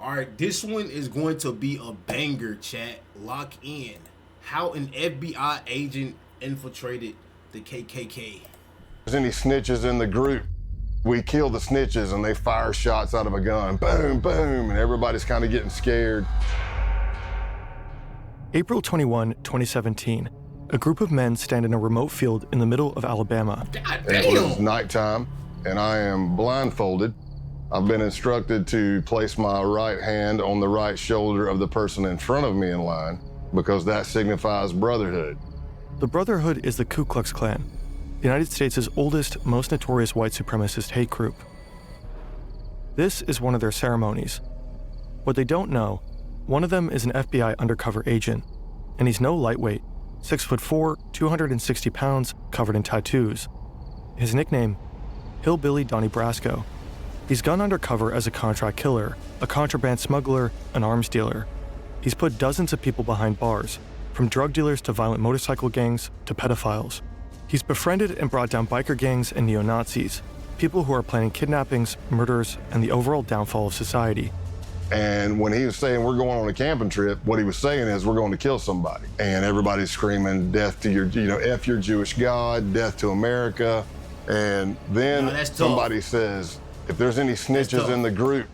All right, this one is going to be a banger, chat. Lock in. How an FBI agent infiltrated the KKK. If there's any snitches in the group, we kill the snitches and they fire shots out of a gun. Boom, boom, and everybody's kind of getting scared. April 21, 2017. A group of men stand in a remote field in the middle of Alabama. God And it was damn. nighttime, and I am blindfolded. I've been instructed to place my right hand on the right shoulder of the person in front of me in line because that signifies brotherhood. The Brotherhood is the Ku Klux Klan, the United States' oldest, most notorious white supremacist hate group. This is one of their ceremonies. What they don't know, one of them is an FBI undercover agent, and he's no lightweight, 6'4", 260 pounds, covered in tattoos. His nickname, Hillbilly Donnie Brasco. He's gone undercover as a contract killer, a contraband smuggler, an arms dealer. He's put dozens of people behind bars, from drug dealers to violent motorcycle gangs to pedophiles. He's befriended and brought down biker gangs and neo-Nazis, people who are planning kidnappings, murders, and the overall downfall of society. And when he was saying we're going on a camping trip, what he was saying is we're going to kill somebody. And everybody's screaming, death to your, F your Jewish God, death to America. And then somebody says, if there's any snitches in the group,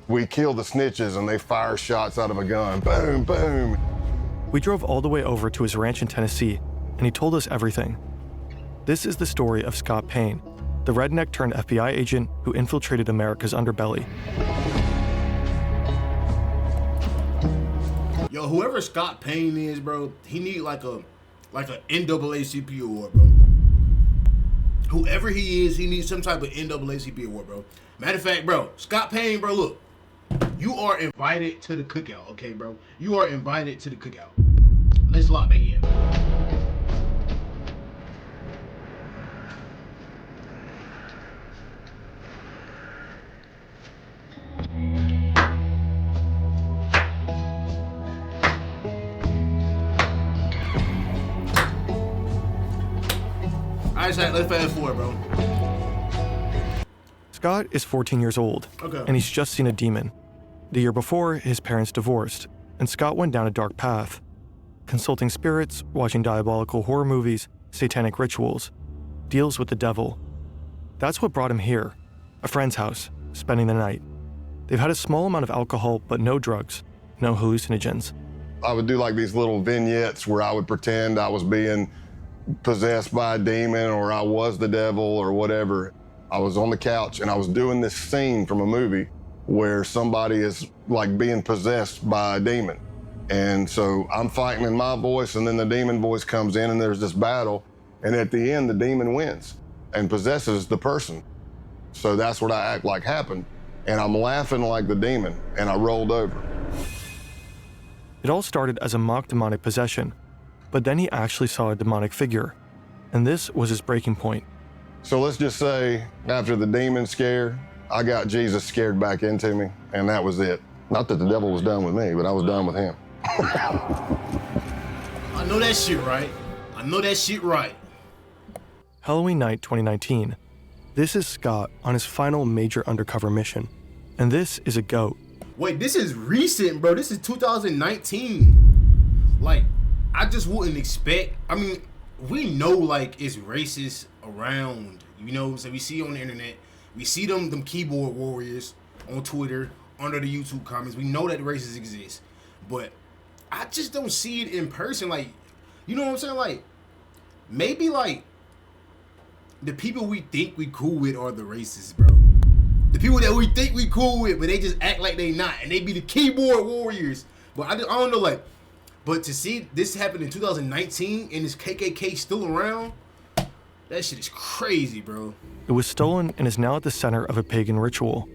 we kill the snitches and they fire shots out of a gun. Boom, boom. We drove all the way over to his ranch in Tennessee, and he told us everything. This is the story of Scott Payne, the redneck turned FBI agent who infiltrated America's underbelly. Yo, whoever Scott Payne is, bro, he need like a NAACP award, bro. Whoever he is, he needs some type of NAACP award, bro. Matter of fact, bro, Scott Payne, bro, look. You are invited to the cookout, okay, bro? You are invited to the cookout. Let's lock that in. Alright, let's fast forward, bro. Scott is 14 years old, and he's just seen a demon. The year before, his parents divorced, and Scott went down a dark path, consulting spirits, watching diabolical horror movies, satanic rituals, deals with the devil. That's what brought him here, a friend's house, spending the night. They've had a small amount of alcohol, but no drugs, no hallucinogens. I would do like these little vignettes where I would pretend I was being possessed by a demon or I was the devil or whatever. I was on the couch and I was doing this scene from a movie where somebody is like being possessed by a demon. And so I'm fighting in my voice and then the demon voice comes in and there's this battle. And at the end, the demon wins and possesses the person. So that's what I act like happened. And I'm laughing like the demon and I rolled over. It all started as a mock demonic possession, but then he actually saw a demonic figure. And this was his breaking point. So let's just say after the demon scare, I got Jesus scared back into me, and that was it. Not that the devil was done with me, but I was done with him. I know that shit right. I know that shit right. Halloween night 2019. This is Scott on his final major undercover mission. And this is a goat. Wait, this is recent, bro. This is 2019. Like, I just wouldn't expect. I mean, we know like it's racist around, so we see on the internet, we see them keyboard warriors on Twitter, under the YouTube comments. We know that racists exist, but I just don't see it in person. Like, you know what I'm saying? Like, maybe like the people we think we cool with are the racists, bro. The people that we think we cool with, but they just act like they not, and they be the keyboard warriors. But I don't know, like, but to see this happen in 2019 and this KKK still around, that shit is crazy, bro. It was stolen and is now at the center of a pagan ritual.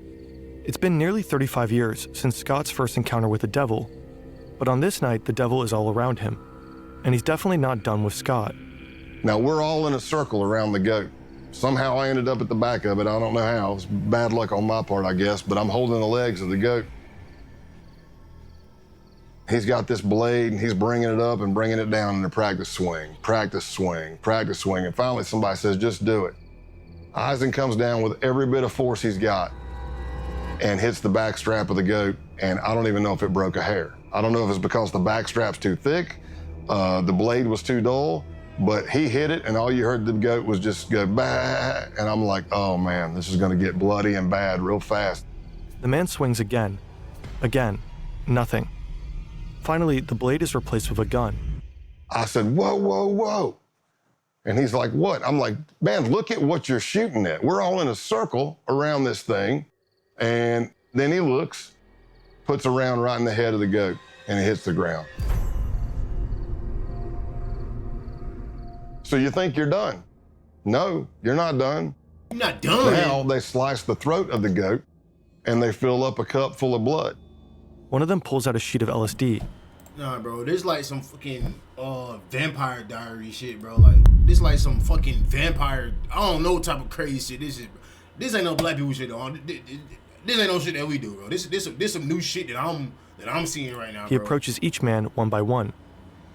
It's been nearly 35 years since Scott's first encounter with the devil, but on this night, the devil is all around him, and he's definitely not done with Scott. Now, we're all in a circle around the goat. Somehow I ended up at the back of it. I don't know how. It's bad luck on my part, I guess, but I'm holding the legs of the goat. He's got this blade, and he's bringing it up and bringing it down in a practice swing, practice swing, practice swing. And finally, somebody says, just do it. Eisen comes down with every bit of force he's got. and hits the back strap of the goat, and I don't even know if it broke a hair. I don't know if it's because the back strap's too thick, the blade was too dull, but he hit it, and all you heard the goat was just go, bah, and I'm like, oh man, this is gonna get bloody and bad real fast. The man swings again. Again. Nothing. Finally, the blade is replaced with a gun. I said, whoa, whoa, whoa. And he's like, what? I'm like, man, look at what you're shooting at. We're all in a circle around this thing. And then he looks, puts a round right in the head of the goat, and it hits the ground. So you think you're done? No, you're not done. You're not done. Now they slice the throat of the goat, and they fill up a cup full of blood. One of them pulls out a sheet of LSD. Nah, bro, this like some fucking Vampire Diary shit, bro. Like, this like some fucking vampire, I don't know what type of crazy shit this is. This ain't no black people shit, though. This ain't no shit that we do, bro. This some new shit that I'm seeing right now, He bro. approaches each man one by one.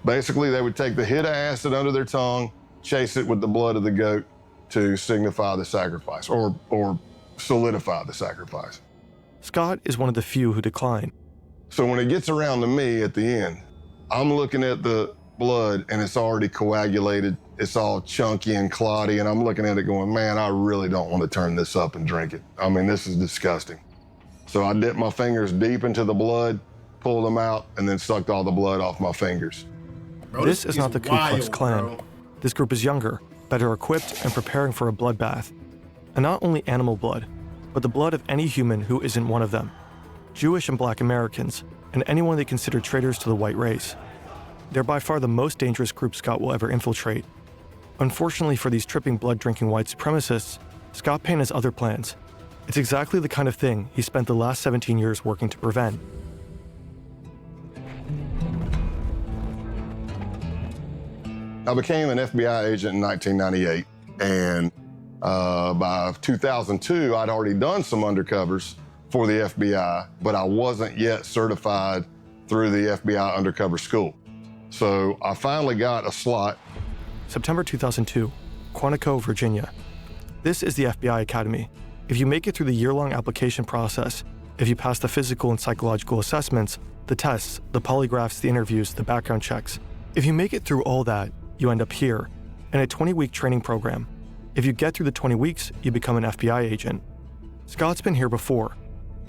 Basically, they would take the hit of acid under their tongue, chase it with the blood of the goat to signify the sacrifice or solidify the sacrifice. Scott is one of the few who decline. So when it gets around to me at the end, I'm looking at the blood and it's already coagulated. It's all chunky and clotty, and I'm looking at it going, man, I really don't want to turn this up and drink it. I mean, this is disgusting. So I dipped my fingers deep into the blood, pulled them out, and then sucked all the blood off my fingers. Bro, this is not the Ku Klux wild, Klan. bro. This group is younger, better equipped, and preparing for a bloodbath. And not only animal blood, but the blood of any human who isn't one of them. Jewish and Black Americans, and anyone they consider traitors to the white race. They're by far the most dangerous group Scott will ever infiltrate. Unfortunately for these tripping blood-drinking white supremacists, Scott Payne has other plans. It's exactly the kind of thing he spent the last 17 years working to prevent. I became an FBI agent in 1998, and by 2002, I'd already done some undercovers for the FBI, but I wasn't yet certified through the FBI undercover school. So I finally got a slot. September 2002, Quantico, Virginia. This is the FBI Academy. If you make it through the year-long application process, if you pass the physical and psychological assessments, the tests, the polygraphs, the interviews, the background checks, if you make it through all that, you end up here, in a 20-week training program. If you get through the 20 weeks, you become an FBI agent. Scott's been here before.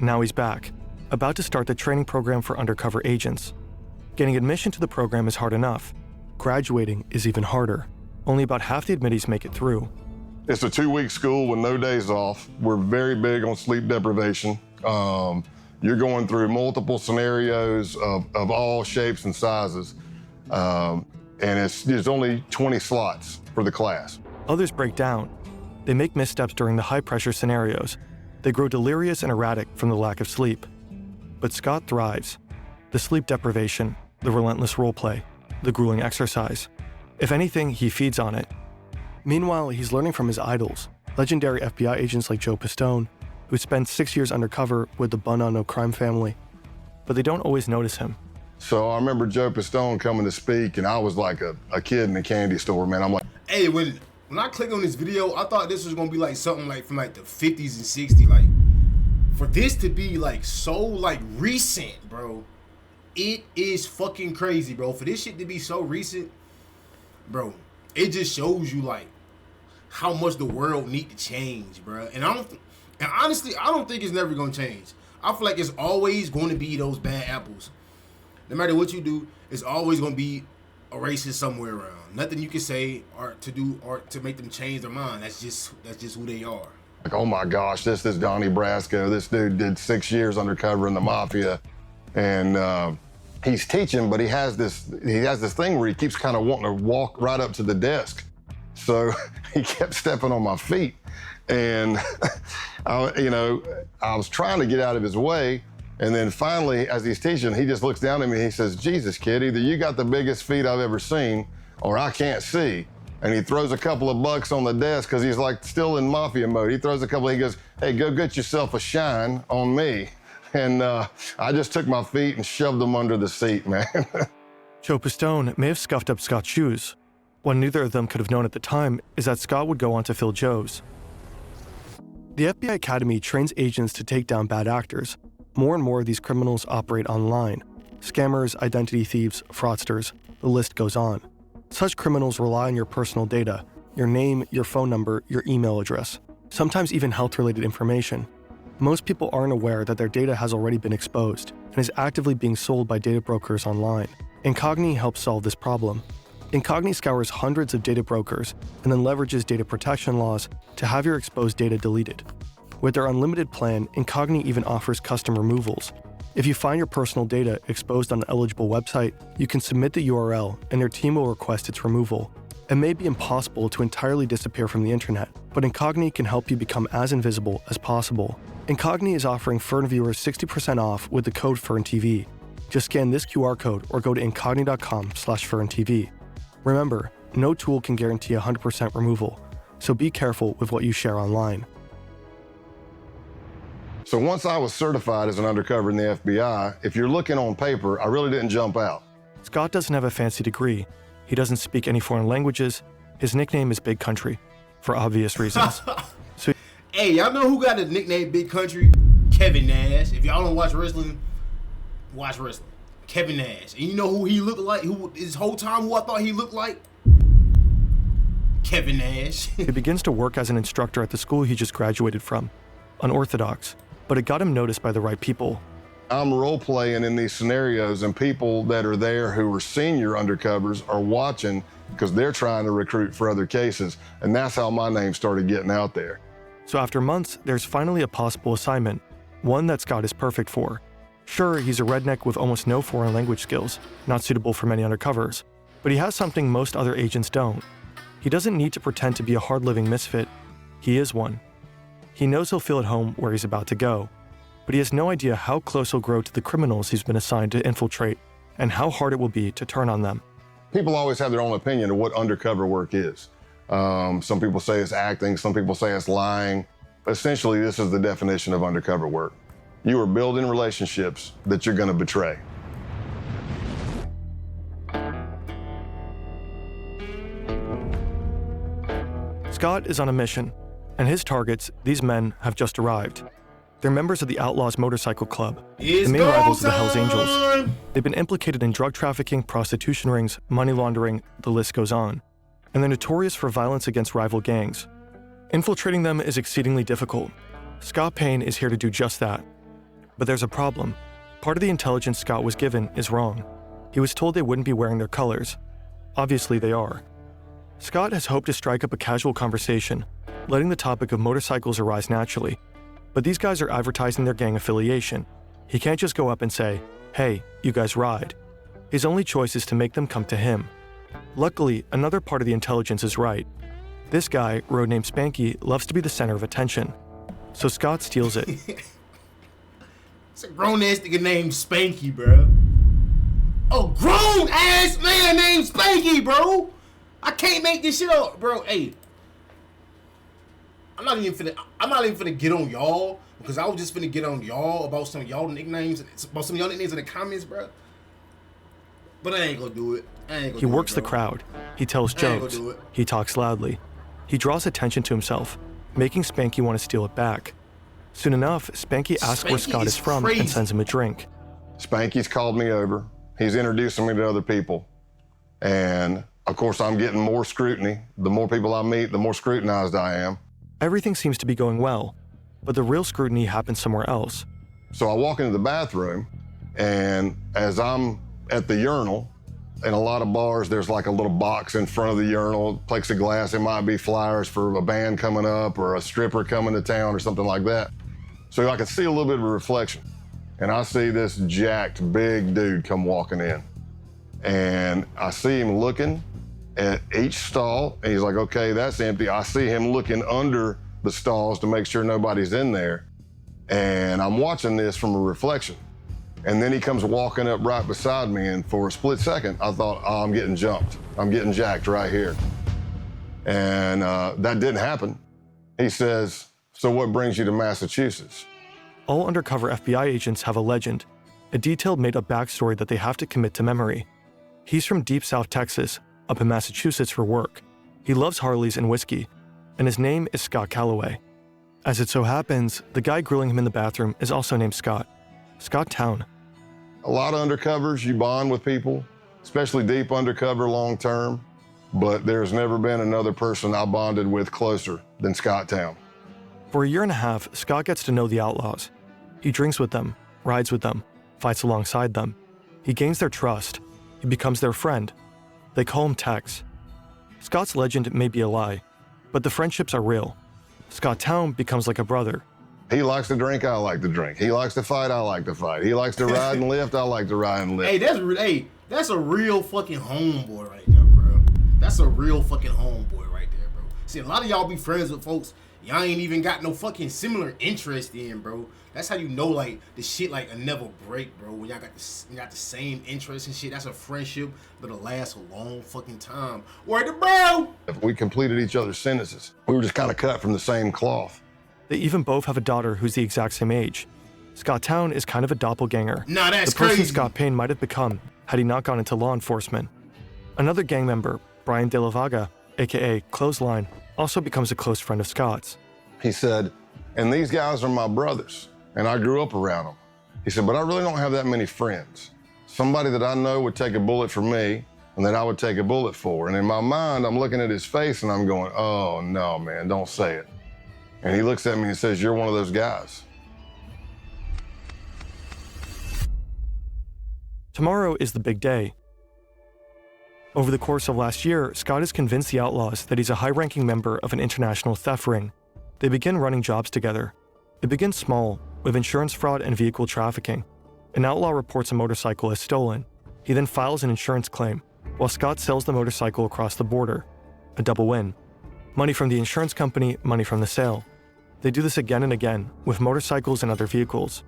Now he's back, about to start the training program for undercover agents. Getting admission to the program is hard enough. Graduating is even harder. Only about half the admittees make it through. It's a 2-week school with no days off. We're very big on sleep deprivation. You're going through multiple scenarios of all shapes and sizes. And there's only 20 slots for the class. Others break down. They make missteps during the high-pressure scenarios. They grow delirious and erratic from the lack of sleep. But Scott thrives. The sleep deprivation, the relentless roleplay, the grueling exercise. If anything, he feeds on it. Meanwhile, he's learning from his idols, legendary FBI agents like Joe Pistone, who spent 6 years undercover with the law&crime family. But they don't always notice him. So I remember Joe Pistone coming to speak, and I was like a kid in a candy store, man. I'm like, Hey, when I clicked on this video, I thought this was gonna be like something like from like the 50s and 60s. Like, for this to be like so like recent, bro, it is fucking crazy, bro. For this shit to be so recent, bro, it just shows you like how much the world need to change, bro. And honestly, I don't think it's never gonna change. I feel like it's always going to be those bad apples. No matter what you do, it's always gonna be a racist somewhere around. Nothing you can say or to do or to make them change their mind. That's just who they are. like, oh my gosh, this is Donnie Brasco. This dude did 6 years undercover in the mafia, and he's teaching, but he has this thing where he keeps kind of wanting to walk right up to the desk. So he kept stepping on my feet, and I was trying to get out of his way. And then finally, as he's teaching, he just looks down at me and he says, Jesus, kid, either you got the biggest feet I've ever seen or I can't see. And he throws a couple of bucks on the desk because he's like still in mafia mode. He throws a couple, he goes, hey, go get yourself a shine on me. And I just took my feet and shoved them under the seat, man. Joe Pistone may have scuffed up Scott's shoes. What neither of them could have known at the time is that Scott would go on to fill Joe's. The FBI Academy trains agents to take down bad actors. More and more of these criminals operate online. Scammers, identity thieves, fraudsters, the list goes on. Such criminals rely on your personal data, your name, your phone number, your email address, sometimes even health-related information. Most people aren't aware that their data has already been exposed and is actively being sold by data brokers online. Incogni helps solve this problem. Incogni scours hundreds of data brokers and then leverages data protection laws to have your exposed data deleted. With their unlimited plan, Incogni even offers custom removals. If you find your personal data exposed on an eligible website, you can submit the URL and your team will request its removal. It may be impossible to entirely disappear from the internet, but Incogni can help you become as invisible as possible. Incogni is offering Fern viewers 60% off with the code FernTV. Just scan this QR code or go to incogni.com/FernTV. Remember, no tool can guarantee 100% removal, so be careful with what you share online. So once I was certified as an undercover in the FBI, if you're looking on paper, I really didn't jump out. Scott doesn't have a fancy degree. He doesn't speak any foreign languages. His nickname is Big Country, for obvious reasons. Hey, y'all know who got the nickname Big Country? Kevin Nash. If y'all don't watch wrestling, watch wrestling. Kevin Nash. And you know who he looked like? Who his whole time who I thought he looked like? Kevin Nash. He begins to work as an instructor at the school he just graduated from. Unorthodox, but it got him noticed by the right people. I'm role-playing in these scenarios, and people that are there who are senior undercovers are watching because they're trying to recruit for other cases, and that's how my name started getting out there. So after months, there's finally a possible assignment, one that Scott is perfect for. Sure, he's a redneck with almost no foreign language skills, not suitable for many undercovers, but he has something most other agents don't. He doesn't need to pretend to be a hard-living misfit. He is one. He knows he'll feel at home where he's about to go, but he has no idea how close he'll grow to the criminals he's been assigned to infiltrate and how hard it will be to turn on them. People always have their own opinion of what undercover work is. Some people say it's acting, some people say it's lying. Essentially, this is the definition of undercover work. You are building relationships that you're going to betray. Scott is on a mission, and his targets, these men, have just arrived. They're members of the Outlaws Motorcycle Club, the main rivals of the Hells Angels. They've been implicated in drug trafficking, prostitution rings, money laundering, the list goes on. And they're notorious for violence against rival gangs. Infiltrating them is exceedingly difficult. Scott Payne is here to do just that. But there's a problem. Part of the intelligence Scott was given is wrong. He was told they wouldn't be wearing their colors. Obviously they are. Scott has hoped to strike up a casual conversation, letting the topic of motorcycles arise naturally. But these guys are advertising their gang affiliation. He can't just go up and say, "Hey, you guys ride." His only choice is to make them come to him. Luckily, another part of the intelligence is right. This guy, road named Spanky, loves to be the center of attention. So Scott steals it. It's a grown-ass nigga named Spanky, bro. A grown-ass man named Spanky, bro. I can't make this shit up, bro. Hey, I'm not even finna get on y'all because I was just finna get on y'all about some of y'all nicknames, about some of y'all nicknames in the comments, bro. But I ain't gonna do it. He works the crowd. He tells jokes. He talks loudly. He draws attention to himself, making Spanky want to steal it back. Soon enough, Spanky asks where Scott is from and sends him a drink. Spanky's called me over. He's introducing me to other people. And of course, I'm getting more scrutiny. The more people I meet, the more scrutinized I am. Everything seems to be going well, but the real scrutiny happens somewhere else. So I walk into the bathroom, and as I'm at the urinal, in a lot of bars, there's like a little box in front of the urinal, plexiglass. It might be flyers for a band coming up or a stripper coming to town or something like that. So I can see a little bit of a reflection. And I see this jacked, big dude come walking in. And I see him looking at each stall, and he's like, okay, that's empty. I see him looking under the stalls to make sure nobody's in there. And I'm watching this from a reflection. And then he comes walking up right beside me, and for a split second, I thought, oh, I'm getting jumped. I'm getting jacked right here. And that didn't happen. He says, so what brings you to Massachusetts? All undercover FBI agents have a legend, a detailed made-up backstory that they have to commit to memory. He's from deep South Texas, up in Massachusetts for work. He loves Harleys and whiskey, and his name is Scott Calloway. As it so happens, the guy grilling him in the bathroom is also named Scott. Scott Town. A lot of undercovers, you bond with people, especially deep undercover long term, but there's never been another person I bonded with closer than Scott Town. For a year and a half, Scott gets to know the outlaws. He drinks with them, rides with them, fights alongside them. He gains their trust. He becomes their friend. They call him Tex. Scott's legend may be a lie, but the friendships are real. Scott Town becomes like a brother. He likes to drink, I like to drink. He likes to fight, I like to fight. He likes to ride and lift, I like to ride and lift. That's a real fucking homeboy right there, bro. That's a real fucking homeboy right there, bro. See, a lot of y'all be friends with folks y'all ain't even got no fucking similar interest in, bro. That's how you know, like, the shit, like, a never break, bro. When y'all got the same interest and shit, that's a friendship that'll last a long fucking time. Word to bro! We completed each other's sentences. We were just kind of cut from the same cloth. They even both have a daughter who's the exact same age. Scott Town is kind of a doppelganger. Nah, that's the person crazy. Scott Payne might have become had he not gone into law enforcement. Another gang member, Brian De La Vaga, aka Clothesline, also becomes a close friend of Scott's. He said, and these guys are my brothers, and I grew up around them. He said, but I really don't have that many friends. Somebody that I know would take a bullet for me, and that I would take a bullet for. And in my mind, I'm looking at his face, and I'm going, oh, no, man, don't say it. And he looks at me and says, you're one of those guys. Tomorrow is the big day. Over the course of last year, Scott has convinced the outlaws that he's a high-ranking member of an international theft ring. They begin running jobs together. It begins small, with insurance fraud and vehicle trafficking. An outlaw reports a motorcycle as stolen. He then files an insurance claim, while Scott sells the motorcycle across the border. A double win. Money from the insurance company, money from the sale. They do this again and again, with motorcycles and other vehicles.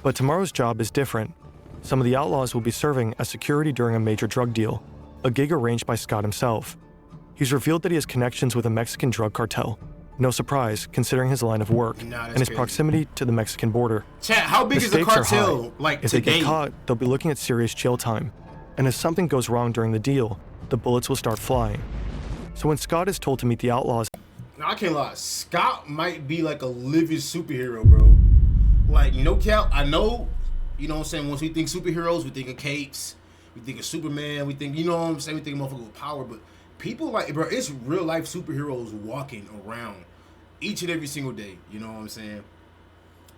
But tomorrow's job is different. Some of the outlaws will be serving as security during a major drug deal, a gig arranged by Scott himself. He's revealed that he has connections with a Mexican drug cartel. No surprise, considering his line of work and his proximity to the Mexican border. Chat, how big is the cartel, like, if today? They get caught, they'll be looking at serious jail time. And if something goes wrong during the deal, the bullets will start flying. So when Scott is told to meet the outlaws... Now, I can't lie, Scott might be like a living superhero, bro. Like, no cap, I know, you know what I'm saying, once we think superheroes, we think of capes, we think of Superman, we think, you know what I'm saying, we think of motherfuckers with power, but people like, bro, it's real life superheroes walking around each and every single day, you know what I'm saying?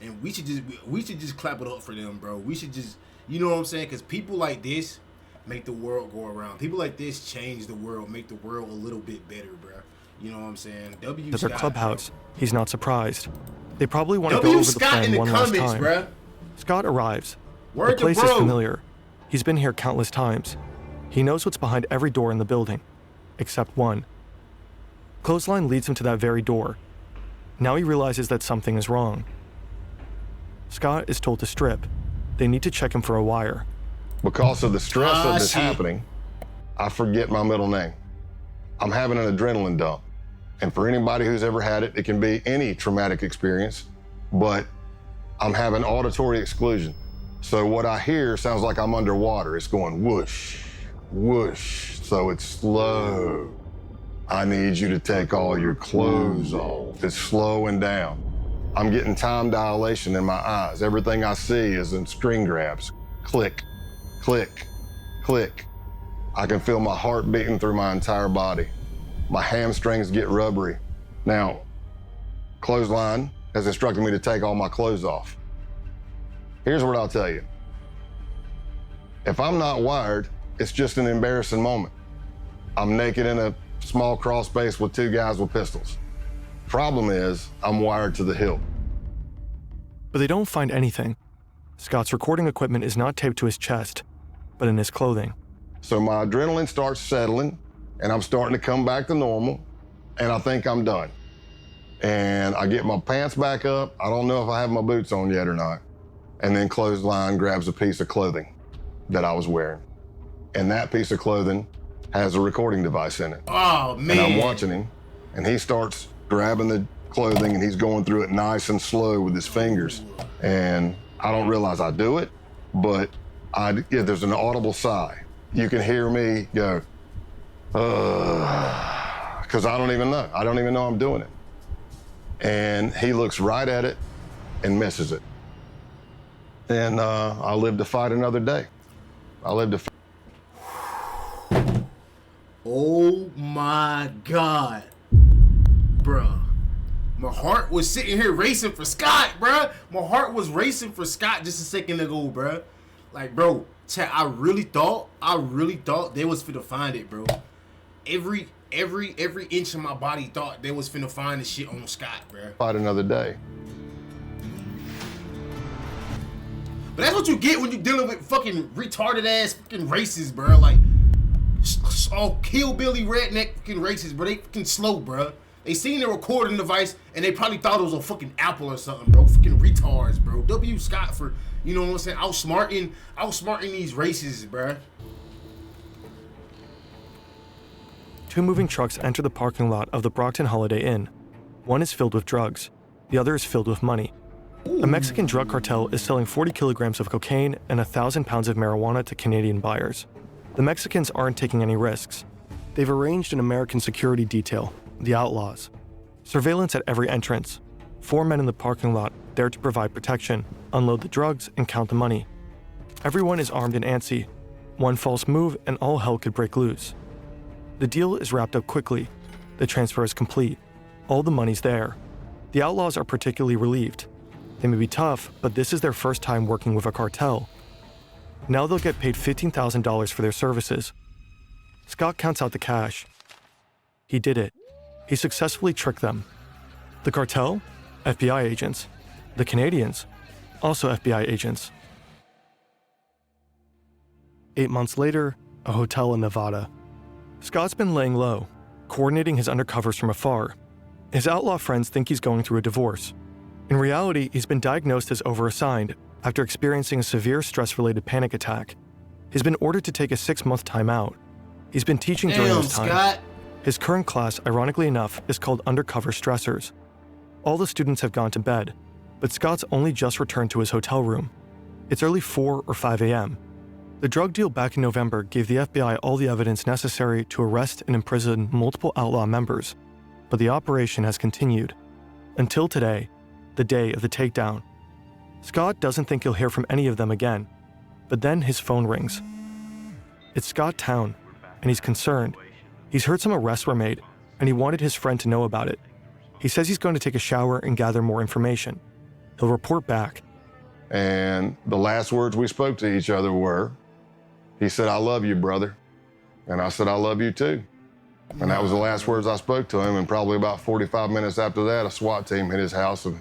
And we should just clap it up for them, bro. We should just, you know what I'm saying? Because people like this make the world go around. People like this change the world, make the world a little bit better, bro. You know what I'm saying? At their clubhouse, he's not surprised. They probably want to go over the plan one last time. Bruh. Scott arrives. The place is familiar. He's been here countless times. He knows what's behind every door in the building, except one. Clothesline leads him to that very door. Now he realizes that something is wrong. Scott is told to strip. They need to check him for a wire. Because of the stress of this happening, I forget my middle name. I'm having an adrenaline dump. And for anybody who's ever had it, it can be any traumatic experience, but I'm having auditory exclusion. So what I hear sounds like I'm underwater. It's going whoosh, whoosh. So it's slow. I need you to take all your clothes off. It's slowing down. I'm getting time dilation in my eyes. Everything I see is in string grabs. Click, click, click. I can feel my heart beating through my entire body. My hamstrings get rubbery. Now, Clothesline has instructed me to take all my clothes off. Here's what I'll tell you. If I'm not wired, it's just an embarrassing moment. I'm naked in a small crawl space with two guys with pistols. Problem is, I'm wired to the hilt. But they don't find anything. Scott's recording equipment is not taped to his chest, but in his clothing. So my adrenaline starts settling, and I'm starting to come back to normal, and I think I'm done. And I get my pants back up. I don't know if I have my boots on yet or not. And then Clothesline grabs a piece of clothing that I was wearing. And that piece of clothing has a recording device in it. Oh, man. And I'm watching him, and he starts grabbing the clothing, and he's going through it nice and slow with his fingers. And I don't realize I do it, but there's an audible sigh. You can hear me go, because I don't even know. I don't even know I'm doing it. and he looks right at it and misses it. And I live to fight another day. I live to Oh my God, bruh. My heart was sitting here racing for Scott, bruh. My heart was racing for Scott just a second ago, bruh. Like, bro, chat, I really thought they was finna find it, bro. Every inch of my body thought they was finna find the shit on Scott, bruh. fight another day. But that's what you get when you dealing with fucking retarded ass fucking racists, bro. Like, all hillbilly redneck fucking racists, bro. They fucking slow, bro. They seen the recording device and they probably thought it was a fucking Apple or something, bro. Fucking retards, bro. W. Scott for, you know what I'm saying, outsmarting these racists, bro. Two moving trucks enter the parking lot of the Brockton Holiday Inn. One is filled with drugs. The other is filled with money. A Mexican drug cartel is selling 40 kilograms of cocaine and 1,000 pounds of marijuana to Canadian buyers. The Mexicans aren't taking any risks. They've arranged an American security detail, the Outlaws. Surveillance at every entrance. 4 men in the parking lot there to provide protection, unload the drugs, and count the money. Everyone is armed and antsy. One false move and all hell could break loose. The deal is wrapped up quickly. The transfer is complete. All the money's there. The Outlaws are particularly relieved. They may be tough, but this is their first time working with a cartel. Now they'll get paid $15,000 for their services. Scott counts out the cash. He did it. He successfully tricked them. The cartel? FBI agents. The Canadians? Also FBI agents. 8 months later, a hotel in Nevada. Scott's been laying low, coordinating his undercovers from afar. His outlaw friends think he's going through a divorce. In reality, he's been diagnosed as overassigned after experiencing a severe stress-related panic attack. He's been ordered to take a 6-month timeout. He's been teaching during this time. Scott. His current class, ironically enough, is called Undercover Stressors. All the students have gone to bed, but Scott's only just returned to his hotel room. It's early 4 or 5 a.m. The drug deal back in November gave the FBI all the evidence necessary to arrest and imprison multiple outlaw members, but the operation has continued. Until today, the day of the takedown. Scott doesn't think he'll hear from any of them again, but then his phone rings. It's Scott Town, and he's concerned. He's heard some arrests were made, and he wanted his friend to know about it. He says he's going to take a shower and gather more information. He'll report back. And the last words we spoke to each other were, he said, "I love you, brother." And I said, "I love you too." And that was the last words I spoke to him, and probably about 45 minutes after that, a SWAT team hit his house and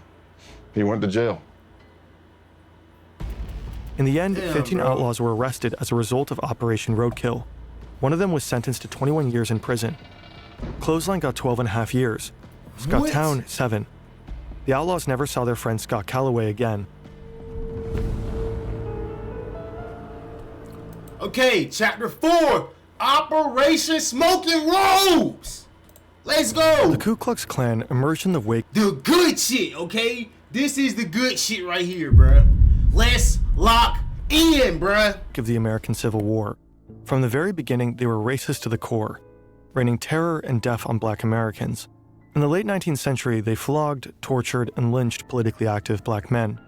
he went to jail. In the end, 15 outlaws were arrested as a result of Operation Roadkill. One of them was sentenced to 21 years in prison. Clothesline got 12.5 years. Scott Town, 7. The outlaws never saw their friend Scott Calloway again. Okay, chapter 4, Operation Smoking Robes. Let's go. The Ku Klux Klan emerged in the wake. The good shit, okay? This is the good shit right here, bruh. Let's lock in, bruh. Of the American Civil War. From the very beginning, they were racist to the core, raining terror and death on black Americans. In the late 19th century, they flogged, tortured, and lynched politically active black men,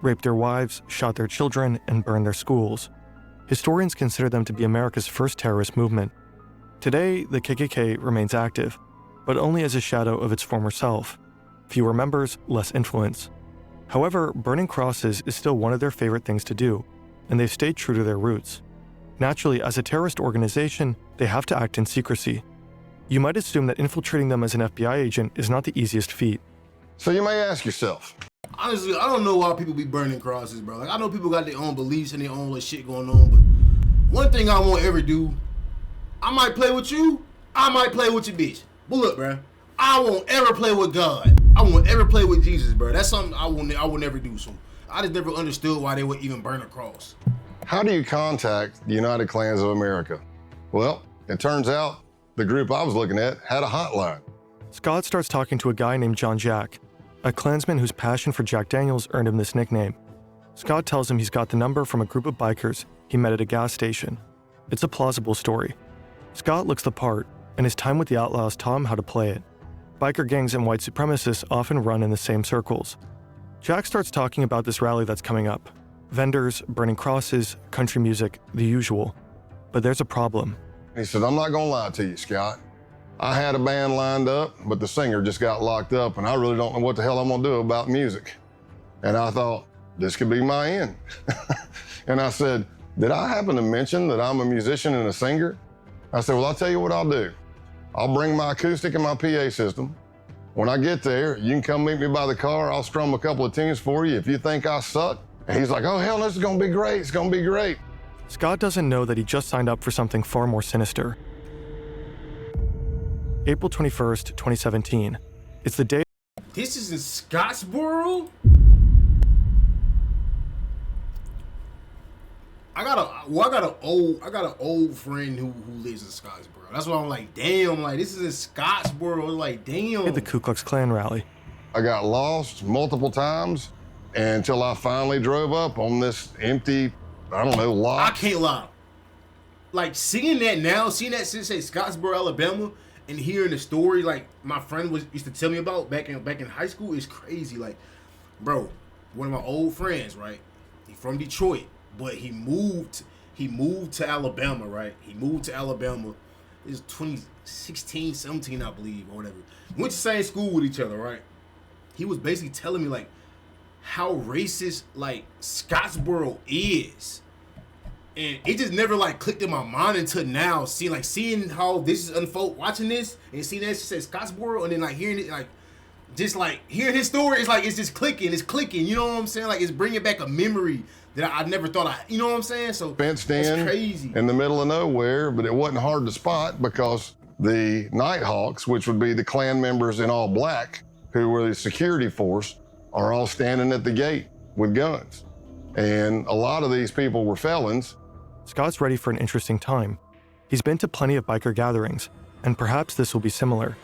raped their wives, shot their children, and burned their schools. Historians consider them to be America's first terrorist movement. Today, the KKK remains active, but only as a shadow of its former self. Fewer members, less influence. However, burning crosses is still one of their favorite things to do, and they've stayed true to their roots. Naturally, as a terrorist organization, they have to act in secrecy. You might assume that infiltrating them as an FBI agent is not the easiest feat. So you may ask yourself, Honestly, I don't know why people be burning crosses, bro. Like, I know people got their own beliefs and their own little shit going on, but one thing I won't ever do, I might play with you, I might play with your bitch. But look, bro, I won't ever play with God. I won't ever play with Jesus, bro. That's something I will never do. So I just never understood why they would even burn a cross. how do you contact the United Klans of America? Well, it turns out the group I was looking at had a hotline. Scott starts talking to a guy named John Jack, a Klansman whose passion for Jack Daniels earned him this nickname. Scott tells him he's got the number from a group of bikers he met at a gas station. It's a plausible story. Scott looks the part, and his time with the outlaws taught him how to play it. Biker gangs and white supremacists often run in the same circles. Jack starts talking about this rally that's coming up. Vendors, burning crosses, country music, the usual. But there's a problem. He said, I'm not gonna lie to you, Scott. I had a band lined up, but the singer just got locked up, and I really don't know what the hell I'm gonna do about music. And I thought, this could be my end. And I said, did I happen to mention that I'm a musician and a singer? I said, well, I'll tell you what I'll do. I'll bring my acoustic and my PA system. When I get there, you can come meet me by the car. I'll strum a couple of tunes for you if you think I suck. And he's like, oh, hell, this is gonna be great. It's gonna be great. Scott doesn't know that he just signed up for something far more sinister. April 21st, 2017. It's the day. This is in Scottsboro? I got an old friend who lives in Scottsboro. That's why I'm like, damn, like this is in Scottsboro. It's like, damn. At the Ku Klux Klan rally. I got lost multiple times until I finally drove up on this empty, I don't know, lot. I can't lie. Like seeing that now, seeing that since say Scottsboro, Alabama, and hearing the story like my friend used to tell me about back in high school is crazy. Like, bro, one of my old friends, right? He from Detroit. But he moved to Alabama, right? He moved to Alabama. It was 2016, 17, I believe, or whatever. Went to the same school with each other, right? He was basically telling me, like, how racist, like, Scottsboro is. And it just never, like, clicked in my mind until now. Seeing how this is unfold, watching this, and seeing that she said Scottsboro, and then, like, hearing it, like, just, like, hearing his story, it's just clicking, you know what I'm saying? Like, it's bringing back a memory that I never thought you know what I'm saying? So fenced that's in crazy. In the middle of nowhere, but it wasn't hard to spot because the Nighthawks, which would be the Klan members in all black, who were the security force, are all standing at the gate with guns. And a lot of these people were felons. Scott's ready for an interesting time. He's been to plenty of biker gatherings, and perhaps this will be similar.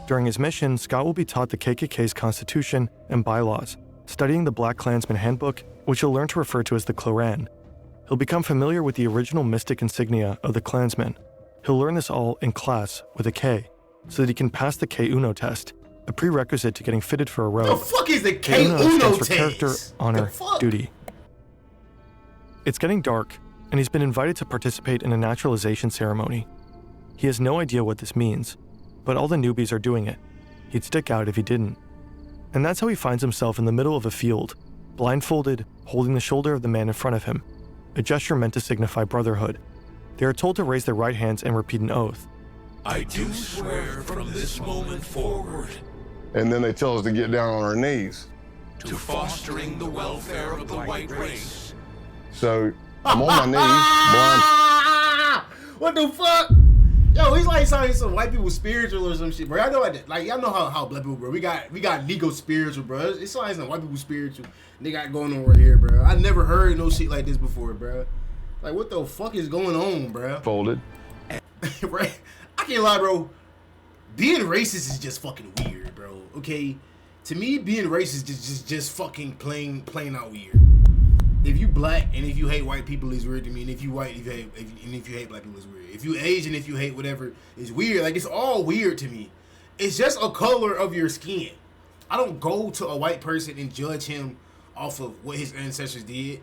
During his mission, Scott will be taught the KKK's constitution and bylaws, studying the Black Klansman Handbook, which he'll learn to refer to as the Kloran. He'll become familiar with the original mystic insignia of the Klansmen. He'll learn this all in class with a K, so that he can pass the K-Uno test, a prerequisite to getting fitted for a robe. The fuck is the K-Uno K-Uno stands for test? character, honor, duty. It's getting dark, and he's been invited to participate in a naturalization ceremony. He has no idea what this means, but all the newbies are doing it. He'd stick out if he didn't. And that's how he finds himself in the middle of a field, blindfolded, holding the shoulder of the man in front of him, a gesture meant to signify brotherhood. They are told to raise their right hands and repeat an oath. I do swear from this moment forward. And then they tell us to get down on our knees. To fostering the welfare of the white race. So I'm on my knees, blind. What the fuck? Yo, he's like sounding some white people spiritual or some shit, bro. I know like y'all know how black people, bro. We got Negro spiritual, bro. It's like some white people spiritual they got going on right here, bro. I never heard no shit like this before, bro. Like what the fuck is going on, bro? Folded. Right? I can't lie, bro. Being racist is just fucking weird, bro. Okay, to me, being racist is just fucking plain out weird. If you black and if you hate white people, it's weird to me. And if you white, if you hate black people, it's weird. If you Asian, if you hate whatever, it's weird. Like it's all weird to me. It's just a color of your skin. I don't go to a white person and judge him off of what his ancestors did.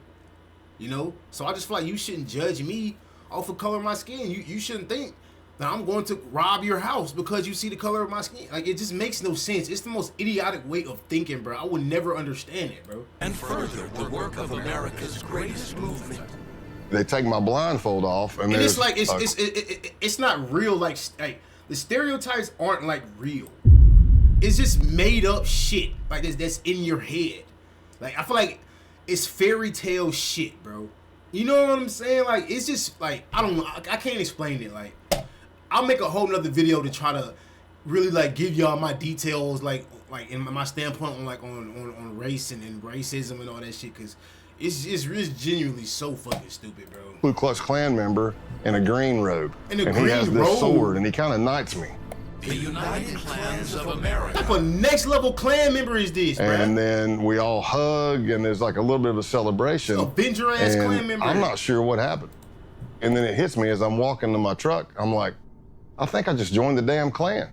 You know, so I just feel like you shouldn't judge me off the color of my skin. You shouldn't think that I'm going to rob your house because you see the color of my skin. Like, it just makes no sense. It's the most idiotic way of thinking, bro. I would never understand it, bro. And further the work of America's greatest movement. They take my blindfold off, and it's like it's not real. Like the stereotypes aren't like real. It's just made up shit. Like that's in your head. Like I feel like it's fairy tale shit, bro. You know what I'm saying? Like it's just like I don't know. I can't explain it. Like I'll make a whole nother video to try to really like give y'all my details, like in my standpoint on like on race and racism and all that shit, because it's genuinely so fucking stupid, bro. Ku Klux Klan member in a green robe, and he has this sword, and he kind of knights me. The United Klans of America. What type of next level Klan member is this, bro? And then we all hug, and there's like a little bit of a celebration. Avenger ass Klan member. I'm not sure what happened. And then it hits me as I'm walking to my truck. I'm like, I think I just joined the damn Klan.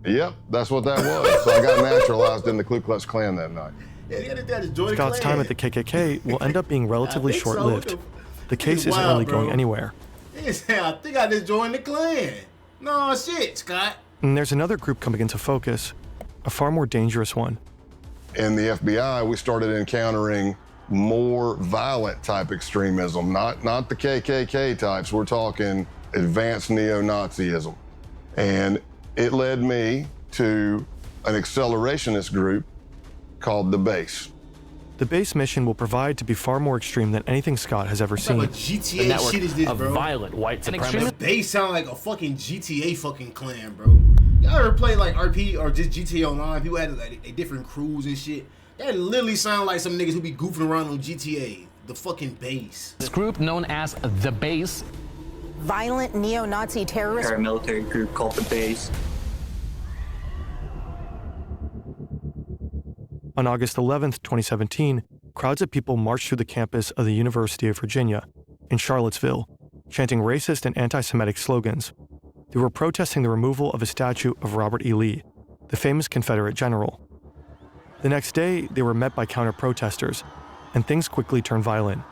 Yep, that's what that was. So I got naturalized in the Ku Klux Klan that night. Yeah, that is join the Scott's Klan. time at the KKK will end up being relatively I think so. short-lived. The case isn't wild, really bro. going anywhere. He said, I think I just joined the Klan. No shit, Scott. And there's another group coming into focus, a far more dangerous one. In the FBI, we started encountering more violent type extremism, not the KKK types. We're talking advanced neo-Nazism. And it led me to an accelerationist group called the Base. The base mission will provide to be far more extreme than anything Scott has ever What type seen. of GTA shit is this, bro? Violent white supremacists. They sound like a fucking GTA fucking clan, bro. Y'all ever play like RP or just GTA Online? People had like different crews and shit. That literally sound like some niggas who be goofing around on GTA. The fucking Base. This group known as the Base. Violent neo-Nazi terrorist paramilitary group called the Base. On August 11th, 2017, crowds of people marched through the campus of the University of Virginia in Charlottesville, chanting racist and anti-Semitic slogans. They were protesting the removal of a statue of Robert E. Lee, the famous Confederate general. The next day, they were met by counter-protesters, and things quickly turned violent.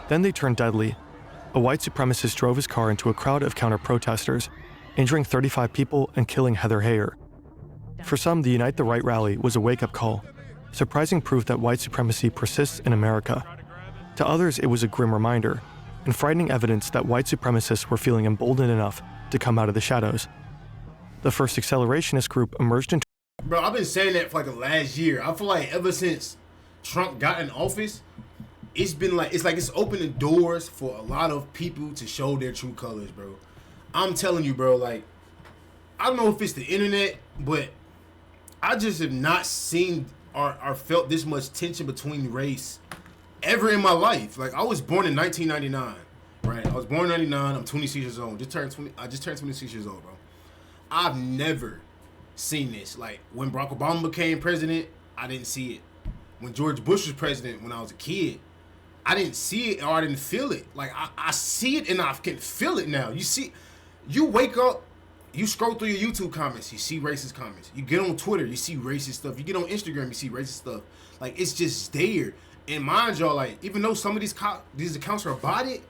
Then they turned deadly. A white supremacist drove his car into a crowd of counter-protesters, injuring 35 people and killing Heather Heyer. For some, the Unite the Right rally was a wake-up call, surprising proof that white supremacy persists in America. To others, it was a grim reminder, and frightening evidence that white supremacists were feeling emboldened enough to come out of the shadows. The first accelerationist group emerged in... Bro, I've been saying that for like the last year. I feel like ever since Trump got in office, it's opened the doors for a lot of people to show their true colors, bro. I'm telling you, bro, like, I don't know if it's the internet, but I just have not seen or felt this much tension between race ever in my life. Like, I was born in 1999, right? I was born in 99. I'm 26 years old. I just turned 26 years old, bro. I've never seen this. Like, when Barack Obama became president, I didn't see it. When George Bush was president, when I was a kid, I didn't see it or I didn't feel it. Like, I see it and I can feel it now. You wake up, you scroll through your YouTube comments, you see racist comments. You get on Twitter, you see racist stuff. You get on Instagram, you see racist stuff. Like, it's just there. And mind y'all, like, even though some of these accounts are botted,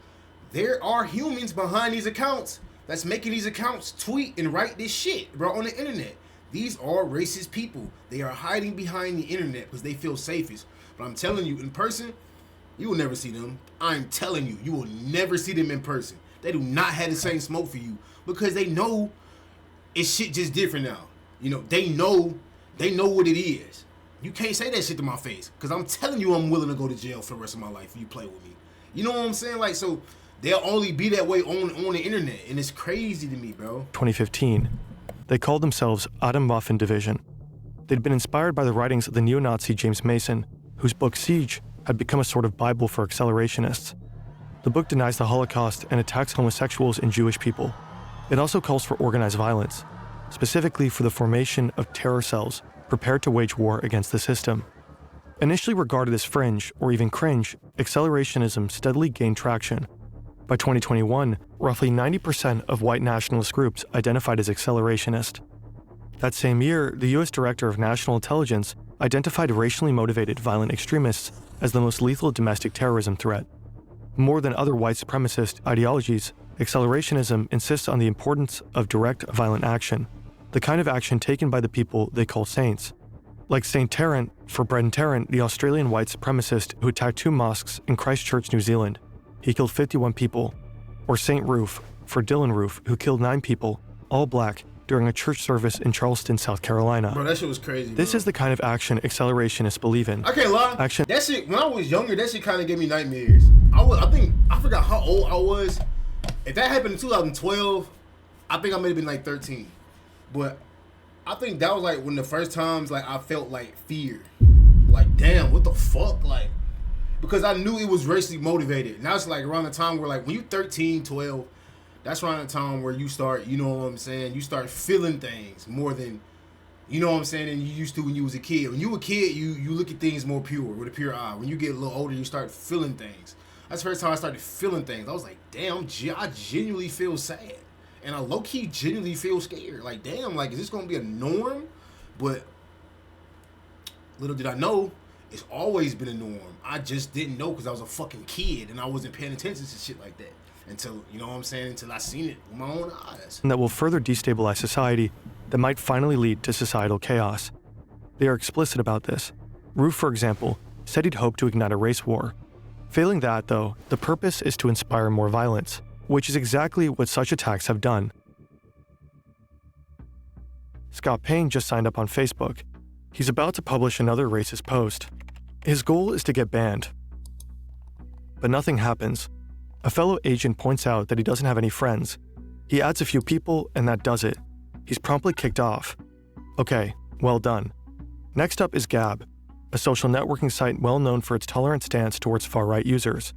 there are humans behind these accounts that's making these accounts tweet and write this shit, bro, on the internet. These are racist people. They are hiding behind the internet because they feel safest. But I'm telling you, in person, you will never see them. I'm telling you, you will never see them in person. They do not have the same smoke for you because they know it's shit just different now. You know, they know what it is. You can't say that shit to my face because I'm telling you I'm willing to go to jail for the rest of my life if you play with me. You know what I'm saying? Like, so they'll only be that way on the internet, and it's crazy to me, bro. 2015, they called themselves Atom Waffen Division. They'd been inspired by the writings of the neo-Nazi James Mason, whose book Siege had become a sort of Bible for accelerationists. The book denies the Holocaust and attacks homosexuals and Jewish people. It also calls for organized violence, specifically for the formation of terror cells prepared to wage war against the system. Initially regarded as fringe or even cringe, accelerationism steadily gained traction. By 2021, roughly 90% of white nationalist groups identified as accelerationist. That same year, the U.S. Director of National Intelligence identified racially motivated violent extremists as the most lethal domestic terrorism threat. More than other white supremacist ideologies, accelerationism insists on the importance of direct violent action, the kind of action taken by the people they call saints. Like St. Tarrant, for Brenton Tarrant, the Australian white supremacist who attacked 2 mosques in Christchurch, New Zealand. He killed 51 people. Or St. Roof, for Dylan Roof, who killed 9 people, all black, during a church service in Charleston, South Carolina. Bro, that shit was crazy, This is the kind of action accelerationists believe in. I can't lie. Action. That shit, when I was younger, that shit kind of gave me nightmares. I forgot how old I was. If that happened in 2012, I think I may have been like 13. But I think that was like one of the first times like I felt like fear. Like, damn, what the fuck? Like, because I knew it was racially motivated. Now it's like around the time where like when you 13, 12, that's around the time where you start, you know what I'm saying? You start feeling things more than, you know what I'm saying, than you used to when you was a kid. When you were a kid, you look at things more pure, with a pure eye. When you get a little older, you start feeling things. That's the first time I started feeling things. I was like, damn, I genuinely feel sad. And I low-key genuinely feel scared. Like, damn, like, is this going to be a norm? But little did I know, it's always been a norm. I just didn't know because I was a fucking kid and I wasn't paying attention to shit like that until, you know what I'm saying, until I seen it with my own eyes. And that will further destabilize society, that might finally lead to societal chaos. They are explicit about this. Roof, for example, said he'd hoped to ignite a race war. Failing that, though, the purpose is to inspire more violence, which is exactly what such attacks have done. Scott Payne just signed up on Facebook. He's about to publish another racist post. His goal is to get banned. But nothing happens. A fellow agent points out that he doesn't have any friends. He adds a few people, and that does it. He's promptly kicked off. Okay, well done. Next up is Gab, a social networking site well known for its tolerant stance towards far-right users.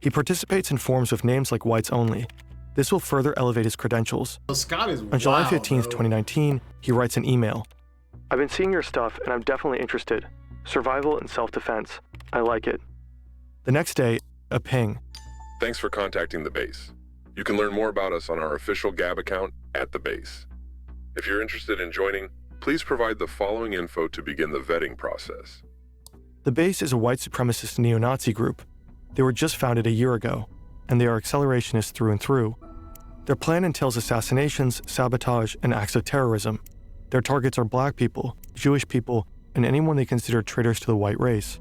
He participates in forums with names like Whites Only. This will further elevate his credentials. Scott is On July 15th, bro. 2019, he writes an email. I've been seeing your stuff and I'm definitely interested. Survival and self-defense. I like it. The next day, a ping. Thanks for contacting the base. You can learn more about us on our official Gab account at the base. If you're interested in joining, please provide the following info to begin the vetting process. The base is a white supremacist neo-Nazi group. They were just founded a year ago, and they are accelerationists through and through. Their plan entails assassinations, sabotage, and acts of terrorism. Their targets are black people, Jewish people, and anyone they consider traitors to the white race.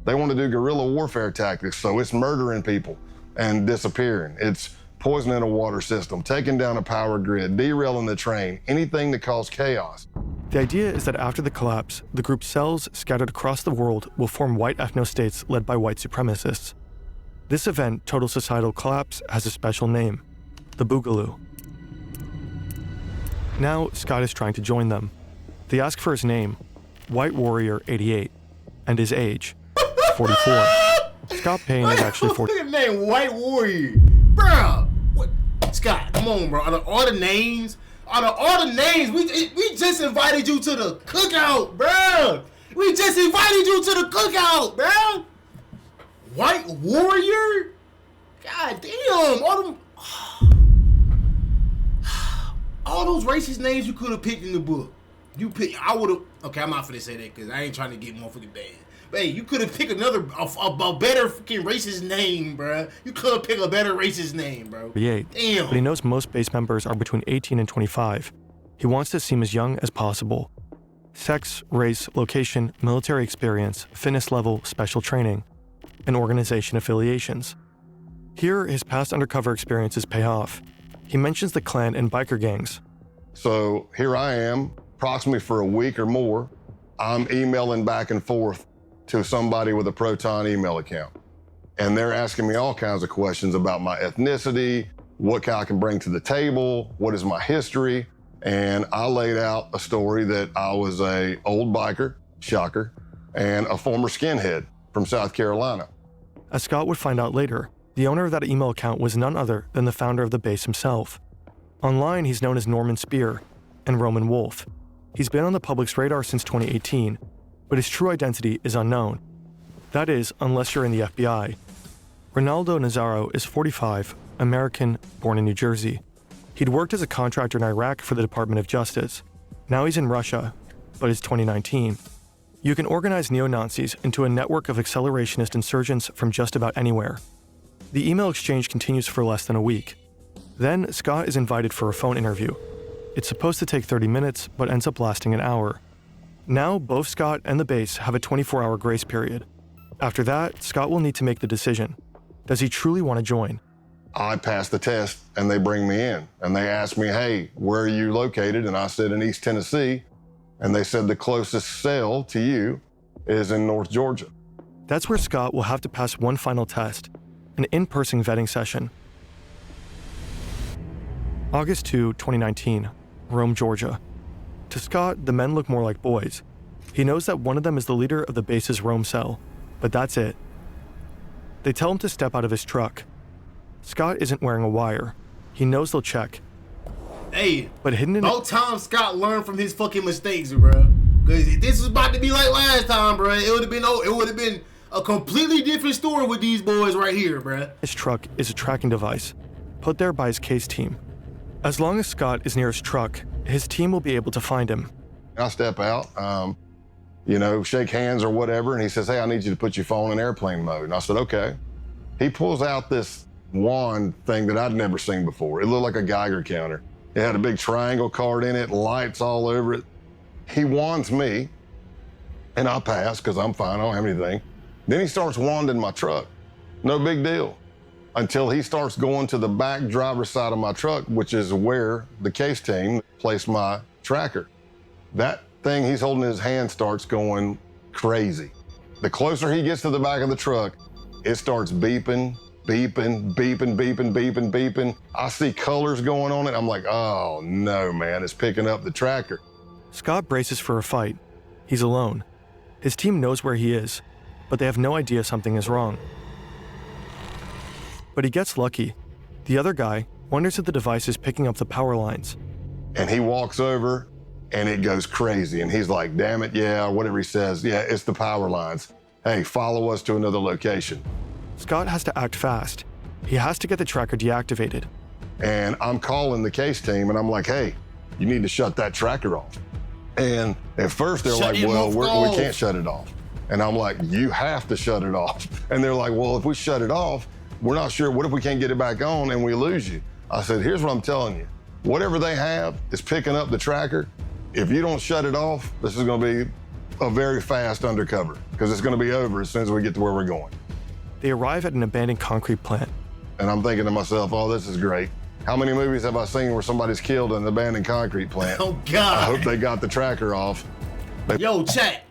They want to do guerrilla warfare tactics, so it's murdering people and disappearing. It's poisoning a water system, taking down a power grid, derailing the train, anything to cause chaos. The idea is that after the collapse, the group's cells scattered across the world will form white ethno-states led by white supremacists. This event, total societal collapse, has a special name, the Boogaloo. Now, Scott is trying to join them. They ask for his name, White Warrior 88, and his age, 44. Scott Payne is actually 40. Look at that name, White Warrior. Bro, what? Scott, come on, bro. Out of all the names, we just invited you to the cookout, bro. We just invited you to the cookout, bro. White Warrior? God damn, all those racist names you could have picked in the book. I would have. Okay, I'm not finna say that because I ain't trying to get motherfucking bad. But hey, you could have picked a better fucking racist name, bro. You could have picked a better racist name, bro. Damn. But he knows most base members are between 18 and 25. He wants to seem as young as possible. Sex, race, location, military experience, fitness level, special training, and organization affiliations. Here, his past undercover experiences pay off. He mentions the Klan and biker gangs. So here I am, approximately for a week or more. I'm emailing back and forth to somebody with a Proton email account. And they're asking me all kinds of questions about my ethnicity, what I can bring to the table, what is my history. And I laid out a story that I was a old biker, shocker, and a former skinhead from South Carolina. As Scott would find out later, the owner of that email account was none other than the founder of the base himself. Online, he's known as Norman Spear and Roman Wolf. He's been on the public's radar since 2018, but his true identity is unknown. That is, unless you're in the FBI. Ronaldo Nazaro is 45, American, born in New Jersey. He'd worked as a contractor in Iraq for the Department of Justice. Now he's in Russia, but it's 2019. You can organize neo-Nazis into a network of accelerationist insurgents from just about anywhere. The email exchange continues for less than a week. Then, Scott is invited for a phone interview. It's supposed to take 30 minutes, but ends up lasting an hour. Now, both Scott and the base have a 24-hour grace period. After that, Scott will need to make the decision. Does he truly want to join? I passed the test and they bring me in and they asked me, hey, where are you located? And I said in East Tennessee. And they said the closest cell to you is in North Georgia. That's where Scott will have to pass one final test, an in-person vetting session. August 2, 2019, Rome, Georgia. To Scott, the men look more like boys. He knows that one of them is the leader of the base's Rome cell, but that's it. They tell him to step out of his truck. Scott isn't wearing a wire. He knows they'll check. Hey, but hidden in about time Scott learned from his fucking mistakes, bro. Cause this was about to be like last time, bro. It would have been a completely different story with these boys right here, bro. His truck is a tracking device, put there by his case team. As long as Scott is near his truck, his team will be able to find him. I step out, shake hands or whatever, and he says, hey, I need you to put your phone in airplane mode. And I said, okay. He pulls out this wand thing that I'd never seen before. It looked like a Geiger counter. It had a big triangle card in it, lights all over it. He wands me, and I pass because I'm fine, I don't have anything. Then he starts wanding my truck. No big deal. Until he starts going to the back driver's side of my truck, which is where the case team placed my tracker. That thing he's holding in his hand starts going crazy. The closer he gets to the back of the truck, it starts beeping, beeping, beeping, beeping, beeping, beeping. I see colors going on it. I'm like, oh no, man, it's picking up the tracker. Scott braces for a fight. He's alone. His team knows where he is, but they have no idea something is wrong. But he gets lucky. The other guy wonders if the device is picking up the power lines. And he walks over and it goes crazy. And he's like, damn it, yeah, or whatever he says. Yeah, it's the power lines. Hey, follow us to another location. Scott has to act fast. He has to get the tracker deactivated. And I'm calling the case team and I'm like, hey, you need to shut that tracker off. And at first they're like, well, we can't shut it off. And I'm like, you have to shut it off. And they're like, well, if we shut it off, we're not sure. What if we can't get it back on and we lose you? I said, here's what I'm telling you. Whatever they have is picking up the tracker. If you don't shut it off, this is going to be a very fast undercover because it's going to be over as soon as we get to where we're going. They arrive at an abandoned concrete plant. And I'm thinking to myself, oh, this is great. How many movies have I seen where somebody's killed in an abandoned concrete plant? Oh, God. I hope they got the tracker off. Yo, chat.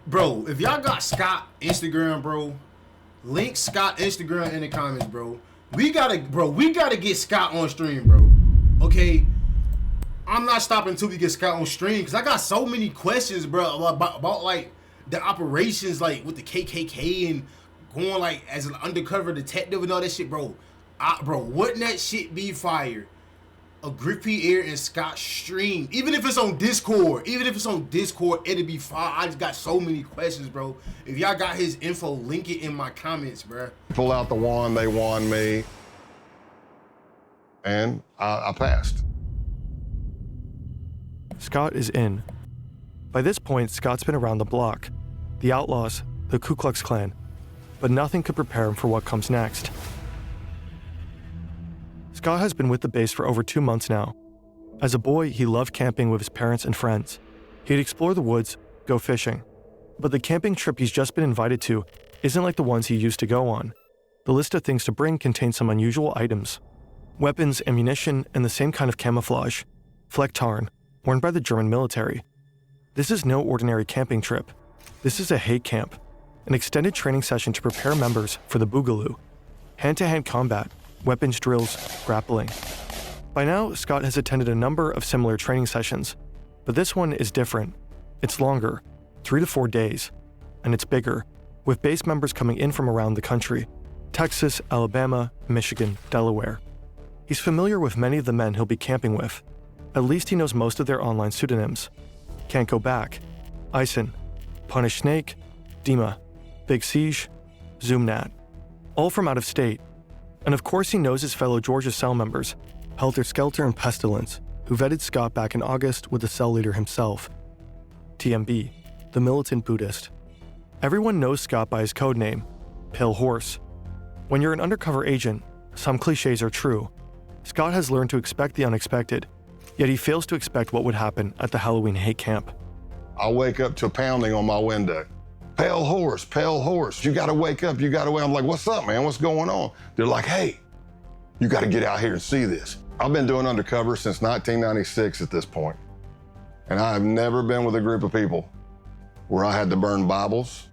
Bro, if y'all got Scott Instagram, bro, link Scott Instagram in the comments, bro. We gotta get Scott on stream, bro. Okay? I'm not stopping until we get Scott on stream because I got so many questions, bro, about like the operations, like with the KKK and going like as an undercover detective and all that shit, bro. Wouldn't that shit be fire? A Griff Pierre and Scott stream, even if it's on Discord, it'd be fire. I just got so many questions, bro. If y'all got his info, link it in my comments, bro. Pull out the wand, they wand me, and I passed. Scott is in. By this point, Scott's been around the block, the outlaws, the Ku Klux Klan, but nothing could prepare him for what comes next. Scott has been with the base for over 2 months now. As a boy, he loved camping with his parents and friends. He'd explore the woods, go fishing. But the camping trip he's just been invited to isn't like the ones he used to go on. The list of things to bring contains some unusual items. Weapons, ammunition, and the same kind of camouflage, Flecktarn, worn by the German military. This is no ordinary camping trip. This is a hate camp, an extended training session to prepare members for the Boogaloo. Hand-to-hand combat, weapons drills, grappling. By now, Scott has attended a number of similar training sessions, but this one is different. It's longer, 3 to 4 days, and it's bigger, with base members coming in from around the country: Texas, Alabama, Michigan, Delaware. He's familiar with many of the men he'll be camping with. At least he knows most of their online pseudonyms: Can't Go Back, Ison, Punish Snake, Dima, Big Siege, Zoomnat, all from out of state. And of course he knows his fellow Georgia cell members, Helter Skelter and Pestilence, who vetted Scott back in August with the cell leader himself. TMB, the militant Buddhist. Everyone knows Scott by his code name, Pale Horse. When you're an undercover agent, some cliches are true. Scott has learned to expect the unexpected, yet he fails to expect what would happen at the Halloween hate camp. I wake up to pounding on my window. Pale Horse, you gotta wake up, you gotta wake up. I'm like, what's up, man? What's going on? They're like, hey, you gotta get out here and see this. I've been doing undercover since 1996 at this point, and I have never been with a group of people where I had to burn Bibles,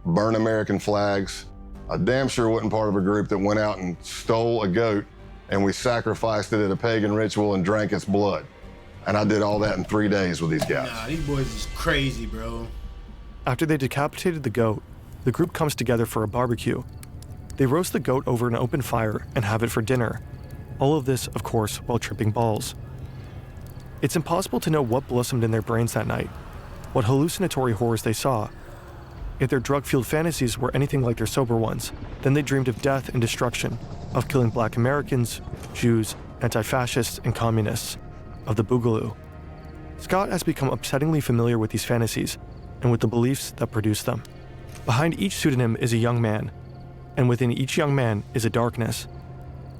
burn American flags. I damn sure wasn't part of a group that went out and stole a goat and we sacrificed it at a pagan ritual and drank its blood. And I did all that in 3 days with these guys. Nah, these boys is crazy, bro. After they decapitated the goat, the group comes together for a barbecue. They roast the goat over an open fire and have it for dinner. All of this, of course, while tripping balls. It's impossible to know what blossomed in their brains that night, what hallucinatory horrors they saw. If their drug-fueled fantasies were anything like their sober ones, then they dreamed of death and destruction, of killing Black Americans, Jews, anti-fascists, and communists, of the Boogaloo. Scott has become upsettingly familiar with these fantasies and with the beliefs that produce them. Behind each pseudonym is a young man, and within each young man is a darkness.